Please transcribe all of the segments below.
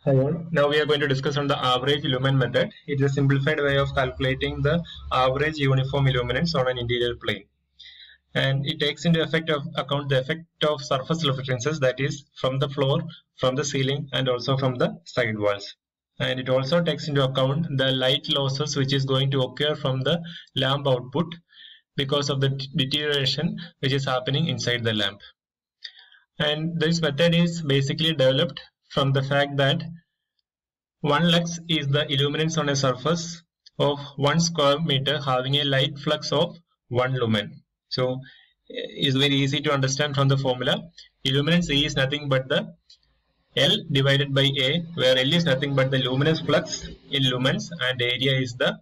Hi all. Now we are going to discuss on the average lumen method. It is a simplified way of calculating the average uniform illuminance on an interior plane. And it takes into account the effect of surface reflectances, that is from the floor, from the ceiling, and also from the side walls. And it also takes into account the light losses which is going to occur from the lamp output because of the deterioration which is happening inside the lamp. And this method is basically developed from the fact that 1 lux is the illuminance on a surface of 1 square meter having a light flux of 1 lumen. So it's very easy to understand from the formula. Illuminance E is nothing but the L divided by A, where L is nothing but the luminous flux in lumens and area is the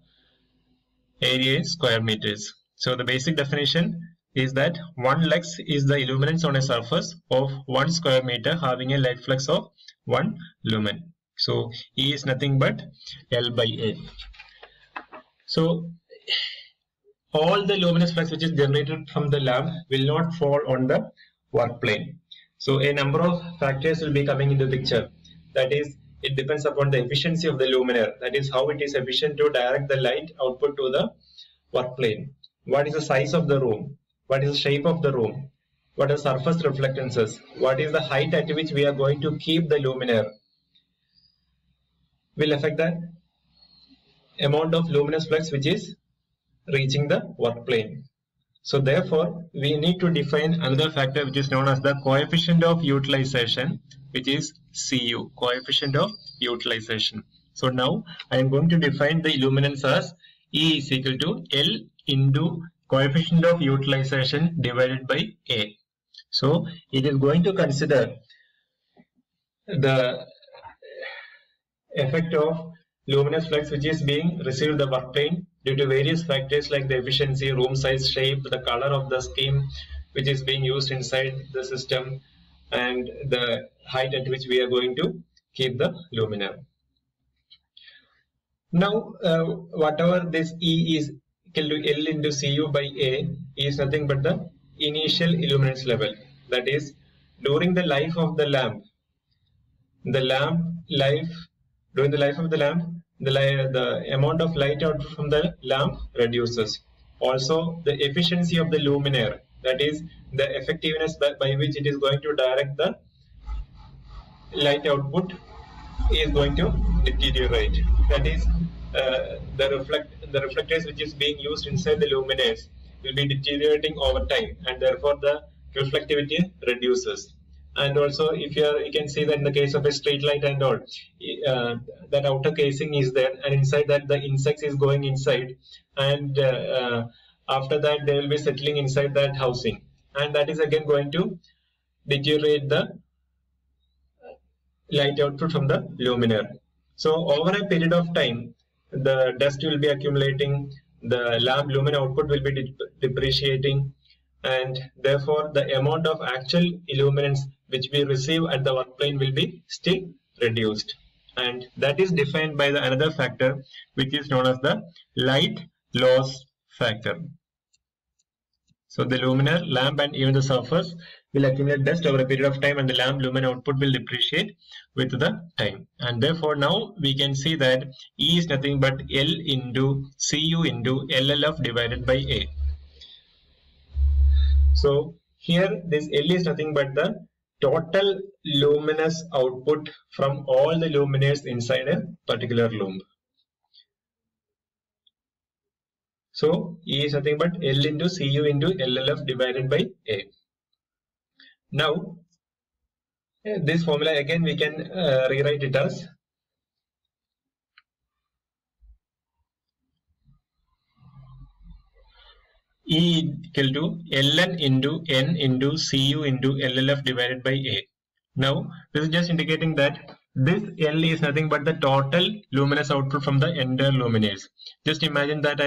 area in square meters. So the basic definition is that 1 lux is the illuminance on a surface of 1 square meter having a light flux of 1 lumen. So E is nothing but L by A. So all the luminous flux which is generated from the lamp will not fall on the work plane. So a number of factors will be coming into the picture. That is, it depends upon the efficiency of the luminaire. That is how it is efficient to direct the light output to the work plane. What is the size of the room? What is the shape of the room? What are surface reflectances? What is the height at which we are going to keep the luminaire? Will affect the amount of luminous flux which is reaching the work plane. So therefore, we need to define another factor which is known as the coefficient of utilization, which is Cu, coefficient of utilization. So now I am going to define the illuminance as E is equal to L into coefficient of utilization divided by A. So it is going to consider the effect of luminous flux which is being received the work plane due to various factors like the efficiency, room size, shape, the color of the scheme which is being used inside the system, and the height at which we are going to keep the luminaire. Now whatever this E is equal to L into Cu by A is nothing but the initial illuminance level. That is, during the life of the lamp, during the life of the lamp, the amount of light out from the lamp reduces. Also, the efficiency of the luminaire, that is the effectiveness by which it is going to direct the light output, is going to deteriorate. That is, the reflectors which is being used inside the luminaires will be deteriorating over time, and therefore the reflectivity reduces. And also, if you can see that in the case of a street light and all, that outer casing is there, and inside that the insects is going inside, and after that they will be settling inside that housing, and that is again going to deteriorate the light output from the luminaire. So over a period of time, the dust will be accumulating, the lamp lumen output will be depreciating, and therefore the amount of actual illuminance which we receive at the work plane will be still reduced, and that is defined by another factor which is known as the light loss factor. So the luminaire, lamp, and even the surface will accumulate dust over a period of time, and the lamp lumen output will depreciate with the time. And therefore now we can see that E is nothing but L into Cu into LLF divided by A. So here this L is nothing but the total luminous output from all the luminaires inside a particular lump. So E is nothing but L into Cu into LLF divided by A. Now this formula again we can rewrite it as E equal to Ln into N into Cu into LLF divided by A. Now this is just indicating that this L is nothing but the total luminous output from the entire luminaires. Just imagine that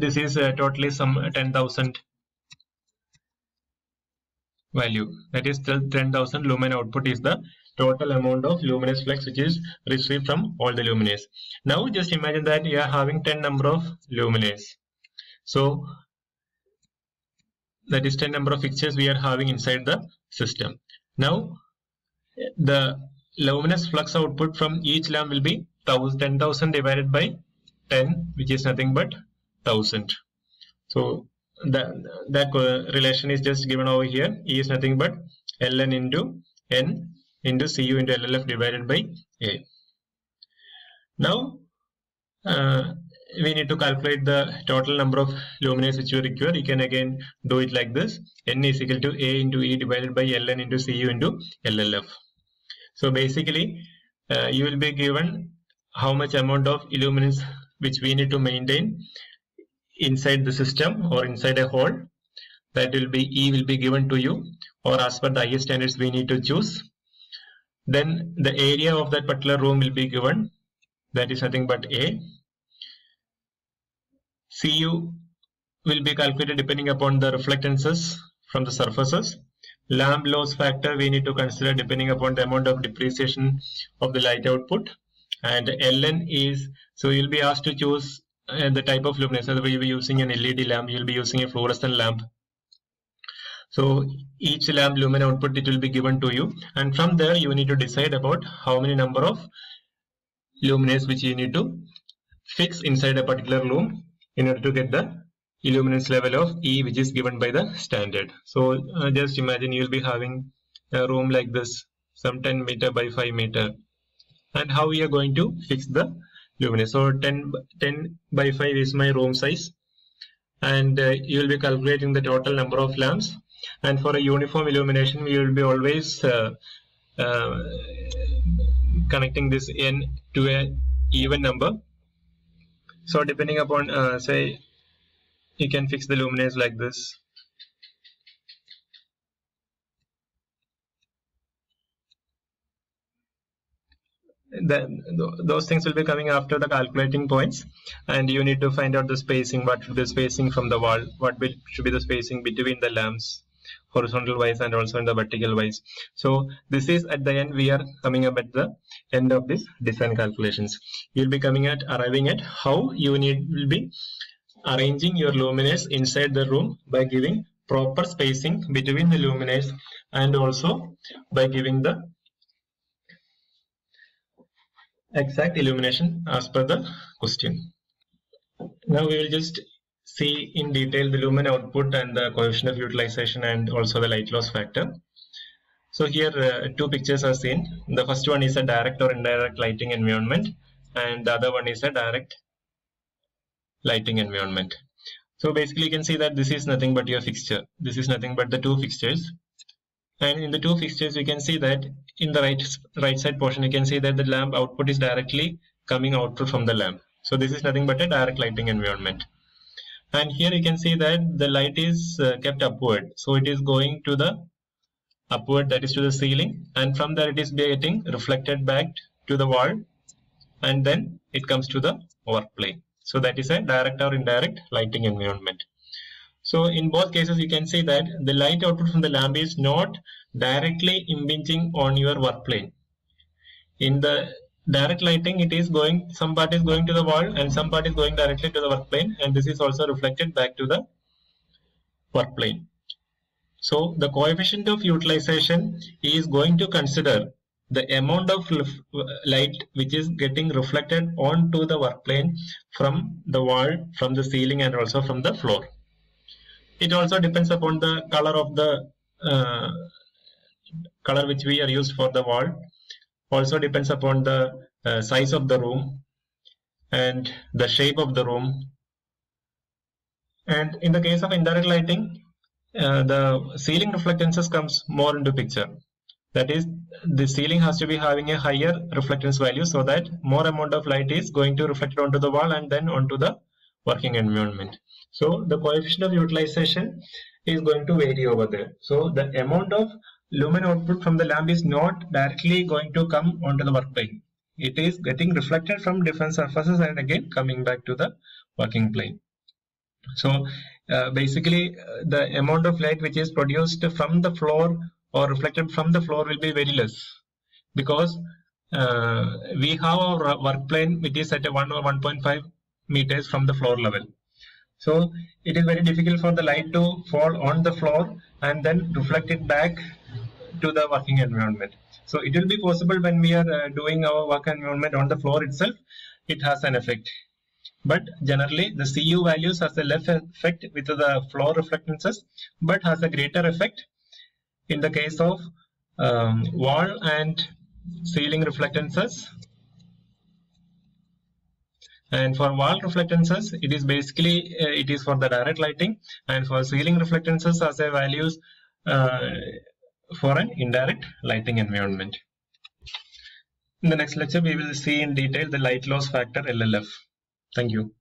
this is totally some 10,000 value. That is 10,000 lumen output is the total amount of luminous flux which is received from all the luminaires. Now just imagine that you are having 10 number of luminaires. So that is 10 number of fixtures we are having inside the system. Now the luminous flux output from each lamp will be 10,000 divided by 10, which is nothing but 1000. So that relation is just given over here. E is nothing but ln into n into Cu into LLF divided by A. Now we need to calculate the total number of luminaires which you require. You can again do it like this: n is equal to A into E divided by ln into Cu into LLF. So basically you will be given how much amount of illuminance which we need to maintain inside the system or inside a hole. That will be E will be given to you, or as per the IS standards we need to choose. Then the area of that particular room will be given, that is nothing but A. Cu will be calculated depending upon the reflectances from the surfaces. Lamp loss factor we need to consider depending upon the amount of depreciation of the light output. And Ln is, so you'll be asked to choose the type of luminance. Whether you'll be using an LED lamp, you'll be using a fluorescent lamp. So each lamp lumen output, it will be given to you, and from there you need to decide about how many number of luminaires which you need to fix inside a particular room in order to get the illuminance level of E which is given by the standard. So just imagine you'll be having a room like this, some 10 meter by 5 meter, and how we are going to fix the luminaire. So 10 by 5 is my room size, and you will be calculating the total number of lamps. And for a uniform illumination, we will be always connecting this n to a even number. So depending upon say, you can fix the luminaires like this. Those things will be coming after the calculating points, and you need to find out the spacing, what should be the spacing from the wall, should be the spacing between the lamps, horizontal wise and also in the vertical wise. So this is at the end, we are coming up at the end of this design calculations. You'll be arriving at how you will be arranging your luminaires inside the room by giving proper spacing between the luminaires and also by giving the exact illumination as per the question. Now we will just see in detail the lumen output and the coefficient of utilization and also the light loss factor. So here two pictures are seen. The first one is a direct or indirect lighting environment, and the other one is a direct lighting environment. So basically you can see that this is nothing but your fixture. This is nothing but the two fixtures. And in the two fixtures, you can see that in the right side portion, you can see that the lamp output is directly coming output from the lamp. So this is nothing but a direct lighting environment. And here you can see that the light is kept upward. So it is going to the upward, that is to the ceiling, and from there it is getting reflected back to the wall, and then it comes to the work plane. So that is a direct or indirect lighting environment. So in both cases, you can see that the light output from the lamp is not directly impinging on your work plane. In the direct lighting, it is going, some part is going to the wall and some part is going directly to the work plane, and this is also reflected back to the work plane. So the coefficient of utilization is going to consider the amount of light which is getting reflected onto the work plane from the wall, from the ceiling, and also from the floor. It also depends upon the color of the color which we are used for the wall. Also depends upon the size of the room and the shape of the room. And in the case of indirect lighting, the ceiling reflectances comes more into picture. That is, the ceiling has to be having a higher reflectance value so that more amount of light is going to reflect onto the wall and then onto the working environment. So the coefficient of utilization is going to vary over there. So the amount of lumen output from the lamp is not directly going to come onto the work plane. It is getting reflected from different surfaces and again coming back to the working plane. So basically the amount of light which is produced from the floor or reflected from the floor will be very less, because we have our work plane which is at a 1 or 1.5 meters from the floor level. So it is very difficult for the light to fall on the floor and then reflect it back to the working environment. So it will be possible when we are doing our work environment on the floor itself, it has an effect. But generally the CU values has a less effect with the floor reflectances, but has a greater effect in the case of wall and ceiling reflectances. And for wall reflectances, it is basically it is for the direct lighting, and for ceiling reflectances as a values for an indirect lighting environment. In the next lecture, we will see in detail the light loss factor LLF. Thank you.